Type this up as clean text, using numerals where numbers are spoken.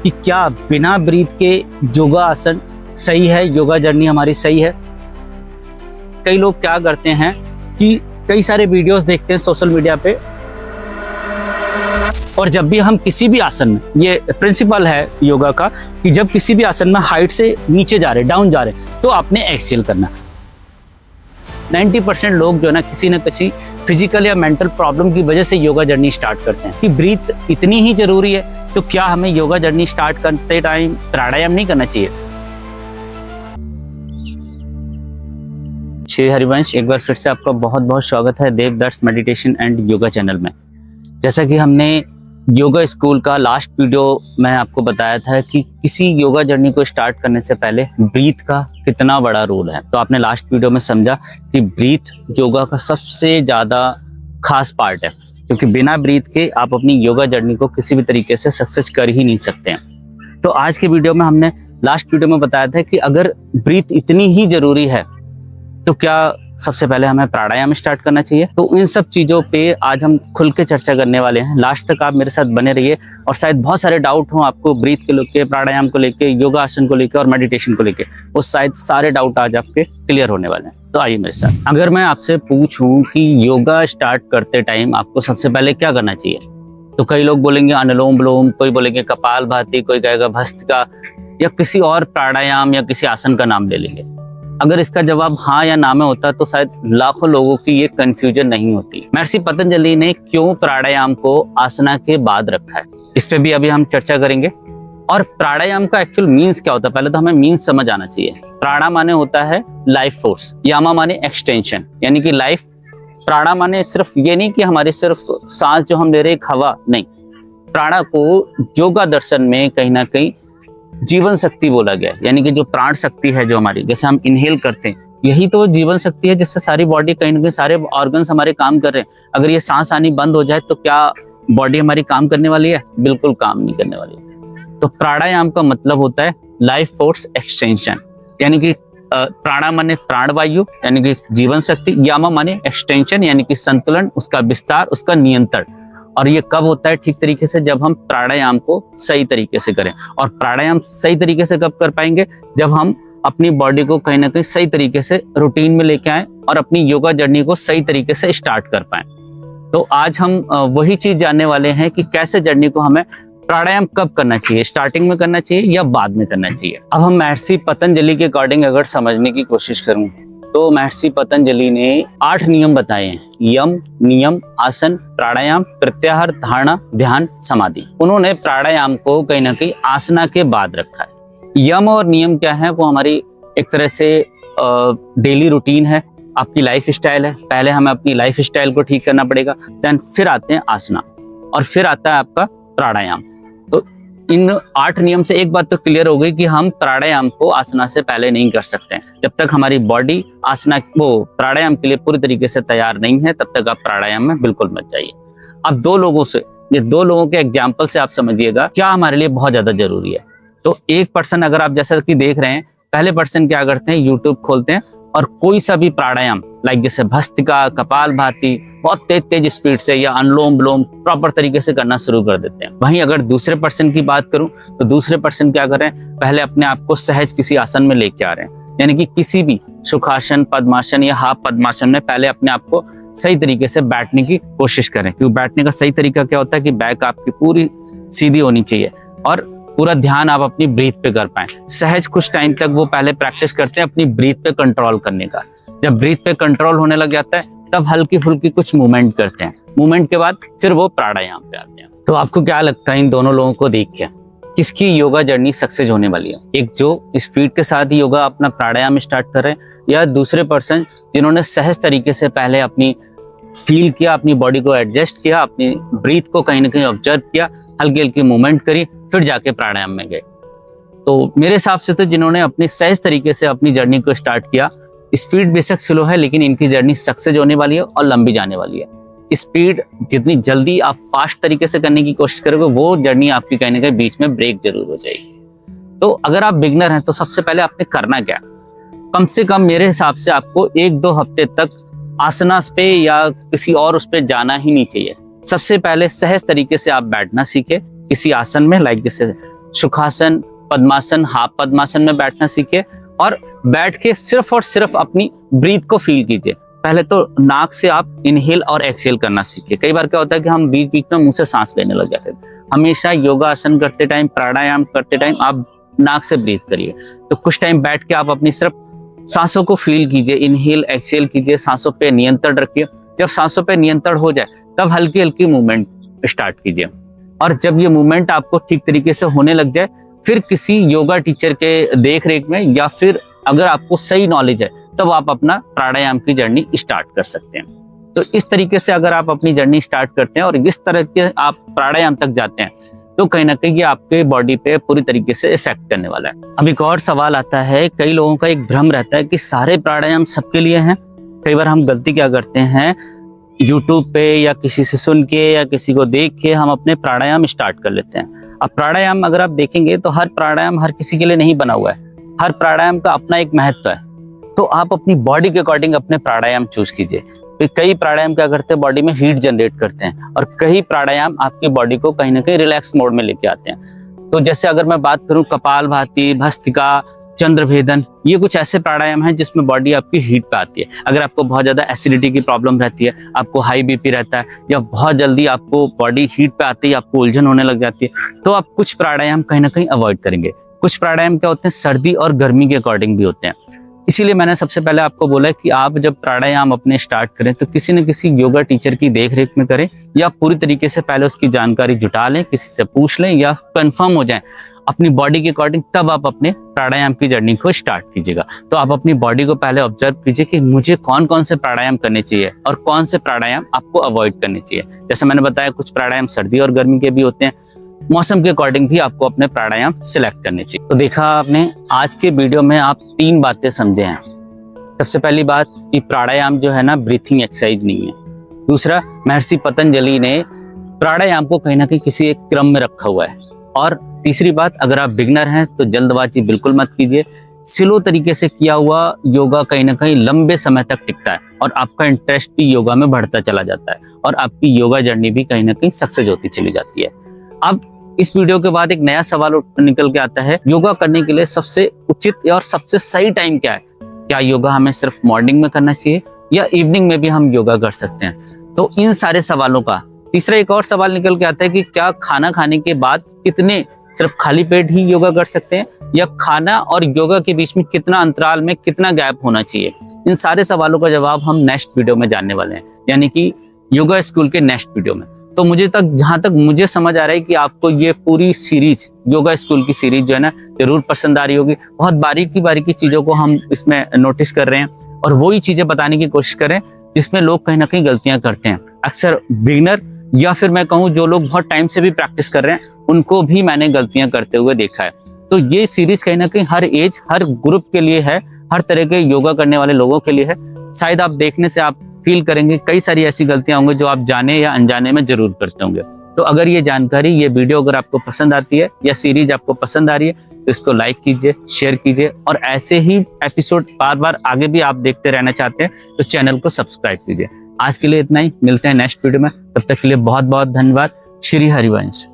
कि क्या बिना ब्रीथ के योगा आसन सही है, योगा जर्नी हमारी सही है। कई लोग क्या करते हैं कि कई सारे वीडियोस देखते हैं सोशल मीडिया पे, और जब भी हम किसी भी आसन में, ये प्रिंसिपल है योगा का कि जब किसी भी आसन में हाइट से नीचे जा रहे, डाउन जा रहे, तो आपने एक्सेल करना। 90% लोग जो ना किसी न किसी फिजिकल या मेंटल प्रॉब्लम की वजह से योगा जर्नी स्टार्ट करते हैं कि ब्रीथ इतनी ही जरूरी है, तो क्या हमें योगा जर्नी स्टार्ट करते टाइम प्राणायाम नहीं करना चाहिए। श्री हरिवंश, एक बार फिर से आपका बहुत बहुत स्वागत है देवदर्श मेडिटेशन एंड योगा चैनल में। जैसा कि हमने योगा स्कूल का लास्ट वीडियो में आपको बताया था कि किसी योगा जर्नी को स्टार्ट करने से पहले ब्रीथ का कितना बड़ा रोल है, तो आपने लास्ट वीडियो में समझा कि ब्रीथ योगा का सबसे ज़्यादा खास पार्ट है, क्योंकि बिना ब्रीथ के आप अपनी योगा जर्नी को किसी भी तरीके से सक्सेस कर ही नहीं सकते हैं। तो आज के वीडियो में हमने लास्ट वीडियो में बताया था कि अगर ब्रीथ इतनी ही ज़रूरी है तो क्या सबसे पहले हमें प्राणायाम स्टार्ट करना चाहिए। तो इन सब चीज़ों पे आज हम खुल के चर्चा करने वाले हैं। लास्ट तक आप मेरे साथ बने रहिए, और शायद बहुत सारे डाउट हों आपको ब्रीथ को लेके, प्राणायाम को लेके, योगा आसन को लेके और मेडिटेशन को लेके, वो शायद सारे डाउट आज आपके क्लियर होने वाले हैं। तो आइए मेरे साथ। अगर मैं आपसे पूछूं कि योगा स्टार्ट करते टाइम आपको सबसे पहले क्या करना चाहिए, तो कई लोग बोलेंगे अनुलोम विलोम, कोई बोलेंगे कपालभाति, कोई कहेगा भस्त्रिका या किसी और प्राणायाम या किसी आसन का नाम ले लेंगे। अगर इसका जवाब हाँ या ना में होता तो शायद लाखों लोगों की ये कंफ्यूजन नहीं होती। महर्षि पतंजलि ने क्यों प्राणायाम को आसना के बाद रखा है, इस पे भी अभी हम चर्चा करेंगे। और प्राणायाम का एक्चुअल मीन्स क्या होता है, पहले तो हमें मीन्स समझ आना चाहिए। प्राणा माने होता है लाइफ फोर्स, यामा माने एक्सटेंशन, यानी कि लाइफ। प्राणा माने सिर्फ ये नहीं कि हमारी सिर्फ सांस जो हम ले रहे एक हवा नहीं, प्राणा को योगा दर्शन में कहीं ना कहीं जीवन शक्ति बोला गया, यानी कि जो प्राण शक्ति है जो हमारी, जैसे हम इनहेल करते हैं, यही तो जीवन शक्ति है जिससे सारी बॉडी कहीं ना कहीं सारे ऑर्गन्स हमारे काम कर रहे हैं। अगर ये सांस आनी बंद हो जाए तो क्या बॉडी हमारी काम करने वाली है? बिल्कुल काम नहीं करने वाली है। तो प्राणायाम का मतलब होता है लाइफ फोर्स एक्सटेंशन, यानी कि प्राणा माने प्राणवायु यानी कि जीवन शक्ति, यामा माने एक्सटेंशन यानी कि संतुलन, उसका विस्तार, उसका नियंत्रण। और ये कब होता है ठीक तरीके से? जब हम प्राणायाम को सही तरीके से करें। और प्राणायाम सही तरीके से कब कर पाएंगे? जब हम अपनी बॉडी को कहीं ना कहीं सही तरीके से रूटीन में लेके आए और अपनी योगा जर्नी को सही तरीके से स्टार्ट कर पाए। तो आज हम वही चीज जानने वाले हैं कि कैसे जर्नी को हमें प्राणायाम कब करना चाहिए, स्टार्टिंग में करना चाहिए या बाद में करना चाहिए। अब हम महर्षि पतंजलि के अकॉर्डिंग अगर समझने की कोशिश करूं तो महर्षि पतंजलि ने 8 नियम बताए हैं: यम, नियम, आसन, प्राणायाम, प्रत्याहार, धारणा, ध्यान, समाधि। उन्होंने प्राणायाम को कहीं ना कहीं आसना के बाद रखा है। यम और नियम क्या है? वो हमारी एक तरह से डेली रूटीन है, आपकी लाइफ स्टाइल है। पहले हमें अपनी लाइफ स्टाइल को ठीक करना पड़ेगा, देन फिर आते हैं आसना, और फिर आता है आपका प्राणायाम। तो इन 8 नियम से एक बात तो क्लियर हो गई कि हम प्राणायाम को आसना से पहले नहीं कर सकते हैं। जब तक हमारी बॉडी आसना वो प्राणायाम के लिए पूरी तरीके से तैयार नहीं है, तब तक आप प्राणायाम में बिल्कुल मत जाइए। अब ये दो लोगों के एग्जाम्पल से आप समझिएगा क्या हमारे लिए बहुत ज्यादा जरूरी है। तो एक पर्सन, अगर आप जैसा कि देख रहे हैं, पहले पर्सन क्या करते हैं, यूट्यूब खोलते हैं और कोई सा भी प्राणायाम लाइक जैसे भस्त्रिका, कपालभाति बहुत तेज स्पीड से या अनुलोम विलोम प्रॉपर तरीके से करना शुरू कर देते हैं। वहीं अगर दूसरे पर्सन की बात करूं तो दूसरे पर्सन क्या कर रहे हैं, पहले अपने आप को सहज किसी आसन में लेके आ रहे हैं, यानी कि किसी भी सुखासन, पद्मासन या हाफ पद्मासन में पहले अपने आप को सही तरीके से बैठने की कोशिश करें। क्योंकि बैठने का सही तरीका क्या होता है कि बैक आपकी पूरी सीधी होनी चाहिए और पूरा ध्यान आप अपनी ब्रीथ पे कर पाए। सहज कुछ टाइम तक वो पहले प्रैक्टिस करते हैं अपनी ब्रीथ पे कंट्रोल करने का। जब ब्रीथ पे कंट्रोल होने लग जाता है तब हल्की फुल्की कुछ मूवमेंट करते हैं। मूवमेंट के बाद फिर वो प्राणायाम पे आते हैं। तो आपको क्या लगता है इन दोनों लोगों को देख के किसकी योगा जर्नी सक्सेस होने वाली है? एक जो स्पीड के साथ योगा अपना प्राणायाम स्टार्ट कर रहे हैं, या दूसरे पर्सन जिन्होंने सहज तरीके से पहले अपनी फील किया, अपनी बॉडी को एडजस्ट किया, अपनी ब्रीथ को कहीं ना कहीं ऑब्जर्व किया, हल्की हल्की मूवमेंट करी, फिर जाके प्राणायाम में गए। तो मेरे हिसाब से तो जिन्होंने अपनी सहज तरीके से अपनी जर्नी को स्टार्ट किया, स्पीड बेशक स्लो है लेकिन इनकी जर्नी सक्सेस होने वाली है और लंबी जाने वाली है। स्पीड जितनी जल्दी आप फास्ट तरीके से करने की कोशिश करोगे, वो जर्नी आपकी कहीं ना कहीं बीच में ब्रेक जरूर हो जाएगी। तो अगर आप बिगनर हैं तो सबसे पहले आपने करना क्या, कम से कम मेरे हिसाब से आपको 1-2 हफ्ते तक आसनास पे या किसी और उस पे जाना ही नहीं चाहिए। सबसे पहले सहज तरीके से आप बैठना सीखे किसी आसन में, लाइक जैसे सुखासन, पद्मासन, हाफ पद्मासन में बैठना सीखिए और बैठ के सिर्फ और सिर्फ अपनी ब्रीथ को फील कीजिए। पहले तो नाक से आप इनहेल और एक्सहेल करना सीखिए। कई बार क्या होता है कि हम बीच बीच में मुंह से सांस लेने लग जाते हैं। हमेशा योगासन करते टाइम, प्राणायाम करते टाइम आप नाक से ब्रीथ करिए। तो कुछ टाइम बैठ के आप अपनी सिर्फ सांसों को फील कीजिए, इनहेल एक्सहेल कीजिए, सांसों पे नियंत्रण रखिए। जब सांसों पे नियंत्रण हो जाए तब हल्की हल्की मूवमेंट स्टार्ट कीजिए और जब ये मूवमेंट आपको ठीक तरीके से होने लग जाए फिर किसी योगा टीचर के देख रेख में या फिर अगर आपको सही नॉलेज है तब आप अपना प्राणायाम की जर्नी स्टार्ट कर सकते हैं। तो इस तरीके से अगर आप अपनी जर्नी स्टार्ट करते हैं और इस तरह के आप प्राणायाम तक जाते हैं तो कहीं ना कहीं ये आपके बॉडी पे पूरी तरीके से इफेक्ट करने वाला है। अब एक और सवाल आता है, कई लोगों का एक भ्रम रहता है कि सारे प्राणायाम सबके लिए हैं। कई बार हम गलती क्या करते हैं, यूट्यूब पे या किसी से सुन के या किसी को देख के हम अपने प्राणायाम स्टार्ट कर लेते हैं। अब प्राणायाम अगर आप देखेंगे तो हर प्राणायाम हर किसी के लिए नहीं बना हुआ है। हर प्राणायाम का अपना एक महत्व है। तो आप अपनी बॉडी के अकॉर्डिंग अपने प्राणायाम चूज कीजिए। कई प्राणायाम क्या करते हैं, बॉडी में हीट जनरेट करते हैं और कई प्राणायाम आपकी बॉडी को कहीं ना कहीं रिलैक्स मोड में लेके आते हैं। तो जैसे अगर मैं बात करूं कपालभाति, भस्त्रिका, चंद्रभेदन, ये कुछ ऐसे प्राणायाम हैं जिसमें बॉडी आपकी हीट पे आती है। अगर आपको बहुत ज्यादा एसिडिटी की प्रॉब्लम रहती है, आपको हाई बीपी रहता है या बहुत जल्दी आपको बॉडी हीट पे आती है, आपको उलझन होने लग जाती है, तो आप कुछ प्राणायाम कहीं ना कहीं अवॉइड करेंगे। कुछ प्राणायाम क्या होते हैं, सर्दी और गर्मी के अकॉर्डिंग भी होते हैं। इसीलिए मैंने सबसे पहले आपको बोला कि आप जब प्राणायाम अपने स्टार्ट करें तो किसी न किसी योगा टीचर की देखरेख में करें या पूरी तरीके से पहले उसकी जानकारी जुटा लें, किसी से पूछ लें या कंफर्म हो जाएं अपनी बॉडी के अकॉर्डिंग, तब आप अपने प्राणायाम की जर्नी को स्टार्ट कीजिएगा। तो आप अपनी बॉडी को पहले ऑब्जर्व कीजिए कि मुझे कौन कौन से प्राणायाम करने चाहिए और कौन से प्राणायाम आपको अवॉइड करने चाहिए। जैसे मैंने बताया कुछ प्राणायाम सर्दी और गर्मी के भी होते हैं, मौसम के अकॉर्डिंग भी आपको अपने प्राणायाम सिलेक्ट करने चाहिए। तो देखा आपने आज के वीडियो में आप 3 बातें समझे हैं। सबसे पहली बात कि प्राणायाम जो है ना ब्रीथिंग एक्सरसाइज नहीं है। दूसरा, महर्षि पतंजलि ने प्राणायाम को कहीं ना कहीं किसी एक क्रम में रखा हुआ है। और तीसरी बात, अगर आप बिगनर हैं तो जल्दबाजी बिल्कुल मत कीजिए। स्लो तरीके से किया हुआ योगा कहीं ना कहीं लंबे समय तक टिकता है और आपका इंटरेस्ट भी योगा में बढ़ता चला जाता है और आपकी योगा जर्नी भी कहीं ना कहीं सक्सेस होती चली जाती है। अब इस वीडियो के बाद एक नया सवाल निकल के आता है, योगा करने के लिए सबसे उचित और सबसे सही टाइम क्या है? क्या योगा हमें सिर्फ मॉर्निंग में करना चाहिए या इवनिंग में भी हम योगा कर सकते हैं? तो इन सारे सवालों का तीसरा एक और सवाल निकल के आता है कि क्या खाना खाने के बाद कितने सिर्फ खाली पेट ही योगा कर सकते हैं या खाना और योगा के बीच में कितना अंतराल में कितना गैप होना चाहिए? इन सारे सवालों का जवाब हम नेक्स्ट वीडियो में जानने वाले हैं, यानी कि योगा स्कूल के नेक्स्ट वीडियो में। तो जहां तक मुझे समझ आ रहा है कि आपको ये पूरी सीरीज, योगा स्कूल की सीरीज जो है ना, जरूर पसंद आ रही होगी। बहुत बारीकी चीजों को हम इसमें नोटिस कर रहे हैं और वही चीजें बताने की कोशिश करें जिसमें लोग कहीं ना कहीं गलतियां करते हैं। अक्सर बिगिनर या फिर मैं कहूँ जो लोग बहुत टाइम से भी प्रैक्टिस कर रहे हैं उनको भी मैंने गलतियां करते हुए देखा है। तो ये सीरीज कहीं ना कहीं हर एज, हर ग्रुप के लिए है, हर तरह के योगा करने वाले लोगों के लिए है। शायद आप देखने से आप फील करेंगे कई सारी ऐसी गलतियां होंगी जो आप जाने या अनजाने में जरूर करते होंगे। तो अगर ये जानकारी, ये वीडियो अगर आपको पसंद आती है या सीरीज आपको पसंद आ रही है तो इसको लाइक कीजिए, शेयर कीजिए और ऐसे ही एपिसोड बार बार आगे भी आप देखते रहना चाहते हैं तो चैनल को सब्सक्राइब कीजिए। आज के लिए इतना ही, मिलते हैं नेक्स्ट वीडियो में। तब तक के लिए बहुत बहुत धन्यवाद। श्री हरिवंश।